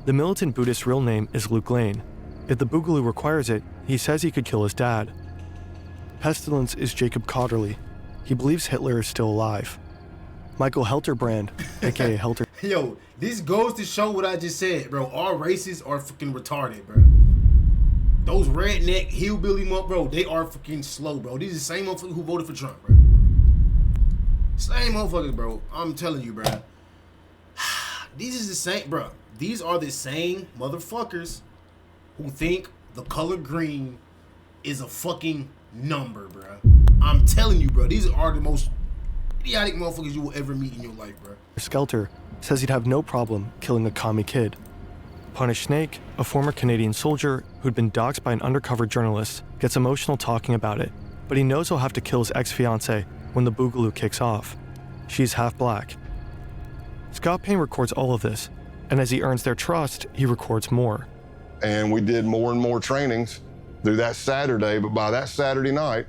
The militant Buddhist's real name is Luke Lane. If the Boogaloo requires it, he says he could kill his dad. Pestilence is Jacob Cotterly. He believes Hitler is still alive. Michael Helterbrand, aka Helter. Yo, this goes to show what I just said, bro. All races are fucking retarded, bro. Those redneck hillbilly bro, they are fucking slow, bro. These are the same motherfuckers who voted for Trump, bro. Same motherfuckers, bro. I'm telling you, bro. These is the same, bro. These are the same motherfuckers who think the color green is a fucking number, bro. I'm telling you, bro. These are the most idiotic motherfuckers you will ever meet in your life, bro. Skelter says he'd have no problem killing a commie kid. Punish Snake, a former Canadian soldier who'd been doxxed by an undercover journalist, gets emotional talking about it, but he knows he'll have to kill his ex-fiancée when the Boogaloo kicks off. She's half black. Scott Payne records all of this, and as he earns their trust, he records more. And we did more and more trainings through that Saturday, but by that Saturday night,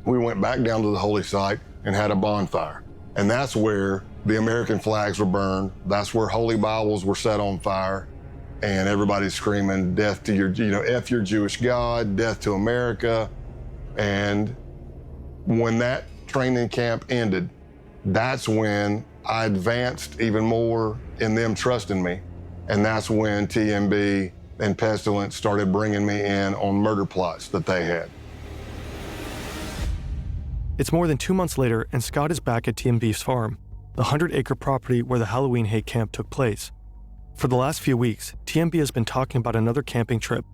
we went back down to the holy site and had a bonfire. And that's where the American flags were burned. That's where holy Bibles were set on fire. And everybody's screaming, death to your, F your Jewish God, death to America. And when that training camp ended, that's when I advanced even more in them trusting me. And that's when TMB and Pestilence started bringing me in on murder plots that they had. It's more than 2 months later, and Scott is back at TMB's farm, the 100-acre property where the Halloween hate camp took place. For the last few weeks, TMB has been talking about another camping trip,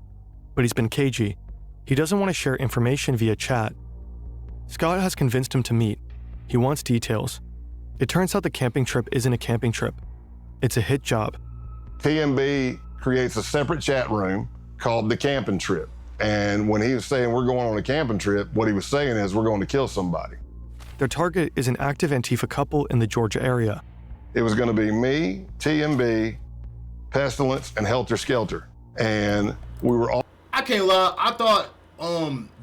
but he's been cagey. He doesn't want to share information via chat. Scott has convinced him to meet. He wants details. It turns out the camping trip isn't a camping trip. It's a hit job. TMB creates a separate chat room called the camping trip. And when he was saying we're going on a camping trip, what he was saying is we're going to kill somebody. Their target is an active Antifa couple in the Georgia area. It was going to be me, TMB, Pestilence, and Helter Skelter. And we were all... I can't lie, I thought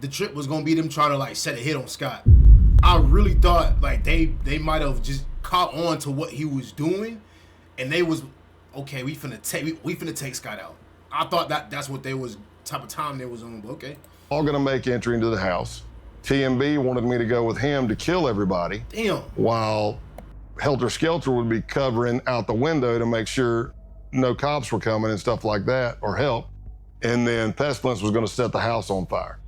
the trip was gonna be them trying to like set a hit on Scott. I really thought like they might have just caught on to what he was doing, and they was okay. We finna take Scott out. I thought that's what they was type of time they was on. But okay, all gonna make entry into the house. TMB wanted me to go with him to kill everybody. Damn. While Helter Skelter would be covering out the window to make sure no cops were coming and stuff like that, or help. And then Pestilence was gonna set the house on fire.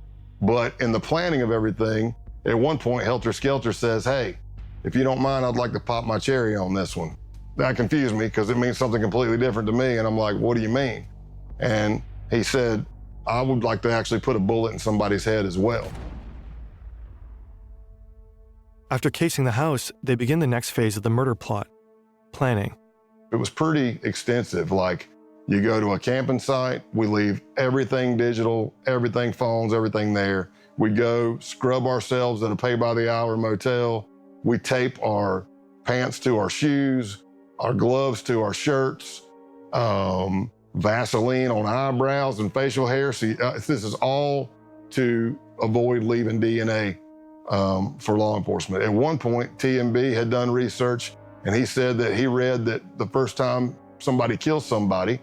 But in the planning of everything, at one point, Helter Skelter says, hey, if you don't mind, I'd like to pop my cherry on this one. That confused me because it means something completely different to me. And I'm like, what do you mean? And he said, I would like to actually put a bullet in somebody's head as well. After casing the house, they begin the next phase of the murder plot, planning. It was pretty extensive. Like, you go to a camping site, we leave everything digital, everything phones, everything there. We go scrub ourselves at a pay-by-the-hour motel. We tape our pants to our shoes, our gloves to our shirts, Vaseline on eyebrows and facial hair. See, this is all to avoid leaving DNA for law enforcement. At one point, TMB had done research, and he said that he read that the first time somebody kills somebody,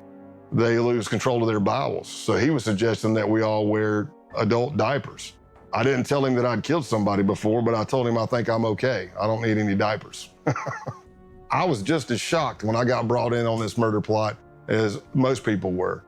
they lose control of their bowels. So he was suggesting that we all wear adult diapers. I didn't tell him that I'd killed somebody before, but I told him I think I'm okay. I don't need any diapers. I was just as shocked when I got brought in on this murder plot as most people were.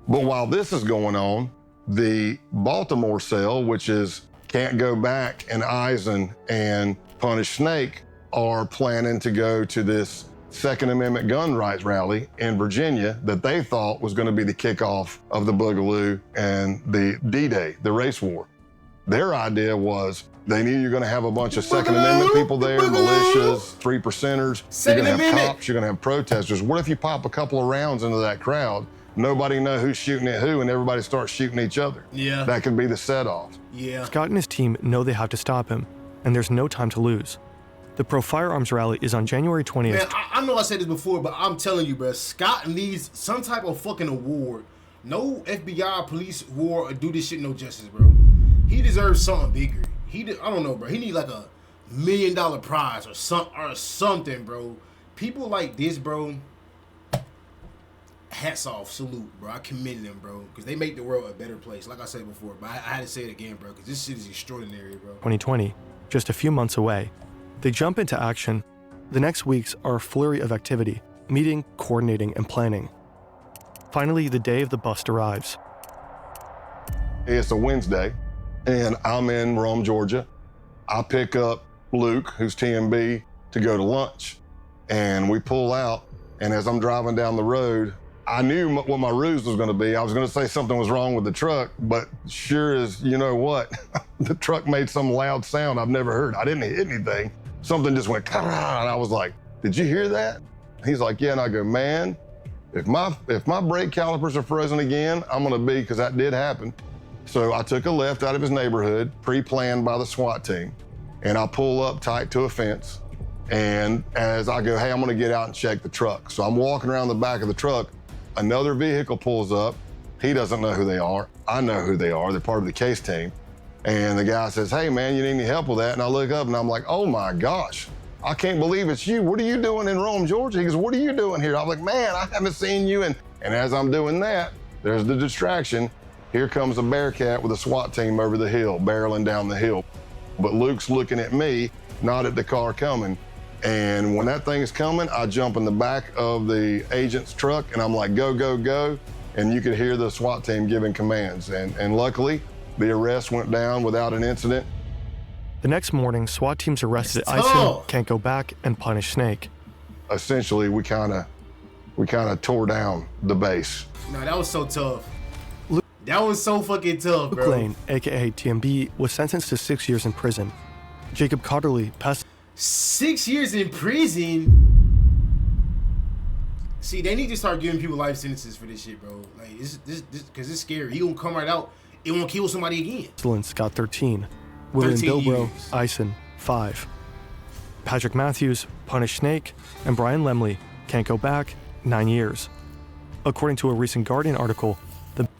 But while this is going on, the Baltimore cell, which is Can't Go Back and Eisen and Punish Snake, are planning to go to this Second Amendment gun rights rally in Virginia that they thought was going to be the kickoff of the Boogaloo and the D-Day, the race war. Their idea was they knew you're going to have a bunch of Second Amendment people there, militias, 3%ers. You're going to have cops, you're going to have protesters. What if you pop a couple of rounds into that crowd, nobody know who's shooting at who, and everybody starts shooting each other? Yeah. That could be the set-off. Yeah. Scott and his team know they have to stop him, and there's no time to lose. The pro-firearms rally is on January 20th. Man, I know I said this before, but I'm telling you, bro, Scott needs some type of fucking award No FBI, police, war, or do this shit no justice, bro. He deserves something bigger. I don't know, bro. He need like $1 million prize or something, bro. People like this, bro. Hats off, salute, bro. I commend them, bro, because they make the world a better place. Like I said before, but I had to say it again, bro, because this shit is extraordinary, bro. 2020, just a few months away. They jump into action. The next weeks are a flurry of activity, meeting, coordinating, and planning. Finally, the day of the bust arrives. It's a Wednesday, and I'm in Rome, Georgia. I pick up Luke, who's TMB, to go to lunch, and we pull out, and as I'm driving down the road, I knew what my ruse was going to be. I was going to say something was wrong with the truck, but sure as you know what, the truck made some loud sound I've never heard. I didn't hit anything. Something just went, and I was like, did you hear that? He's like, yeah, and I go, man, if my brake calipers are frozen again, I'm going to be, because that did happen. So I took a left out of his neighborhood, pre-planned by the SWAT team, and I pull up tight to a fence. And as I go, hey, I'm going to get out and check the truck. So I'm walking around the back of the truck. Another vehicle pulls up. He doesn't know who they are. I know who they are. They're part of the case team. And the guy says, hey, man, you need any help with that? And I look up and I'm like, oh my gosh, I can't believe it's you. What are you doing in Rome, Georgia? He goes, what are you doing here? I'm like, man, I haven't seen you. And as I'm doing that, there's the distraction. Here comes a Bearcat with a SWAT team over the hill, barreling down the hill. But Luke's looking at me, not at the car coming. And when that thing's coming, I jump in the back of the agent's truck and I'm like, go, go, go. And you could hear the SWAT team giving commands. And luckily, the arrest went down without an incident. The next morning, SWAT teams arrested Ison, Can't Go Back, and Punish Snake. Essentially, we kind of tore down the base. No, that was so tough. That was so fucking tough, bro. Luke Lane, aka TMB, was sentenced to 6 years in prison. Jacob Cotterly passed 6 years in prison. See, they need to start giving people life sentences for this shit, bro. Like this, because it's scary. He gonna come right out. It won't kill somebody again. Excellence got 13. William 13 Dobro, years. Ison, 5. Patrick Matthews, Punish Snake, and Brian Lemley, Can't Go Back, 9 years. According to a recent Guardian article,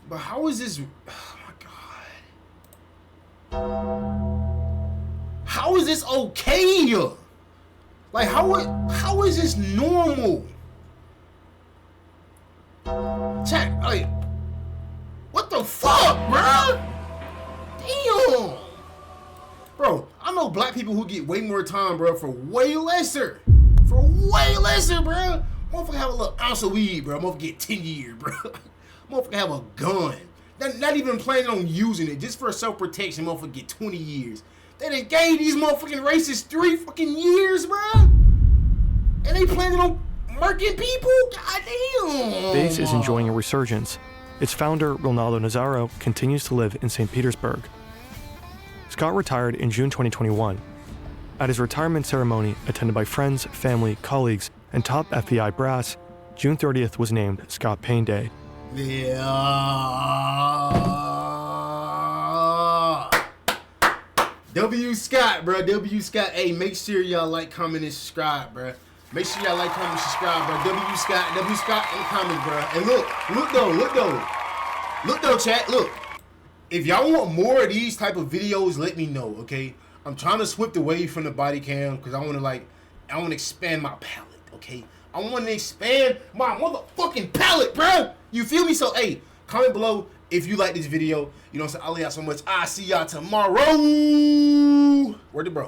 But how is this? Oh my god. How is this okay? Like how is this normal? Chat, like, what the fuck, bro? Damn. Bro, I know black people who get way more time, bro, for way lesser. For way lesser, bro. Motherfucker have a little ounce of weed, bro. Motherfucker get 10 years, bro. Motherfucker have a gun. Not even planning on using it, just for self-protection. Motherfucker get 20 years. They done gave these motherfucking racists 3 fucking years, bro. And they planning on murking people? Goddamn. Base is enjoying a resurgence. Its founder, Ronaldo Nazzaro, continues to live in St. Petersburg. Scott retired in June 2021. At his retirement ceremony, attended by friends, family, colleagues, and top FBI brass, June 30th was named Scott Payne Day. Yeah. W. Scott, bro. W. Scott. Hey, make sure y'all like, comment, and subscribe, bro. Make sure y'all like, comment, and subscribe, bro. W. Scott in the comments, bro. And look though, chat. Look. If y'all want more of these type of videos, let me know, okay? I'm trying to swip away from the body cam because I want to expand my palette, okay? I want to expand my motherfucking palette, bro. You feel me? So, hey, comment below if you like this video. You know what I'm saying? I love y'all so much. I'll see y'all tomorrow. Word to bro.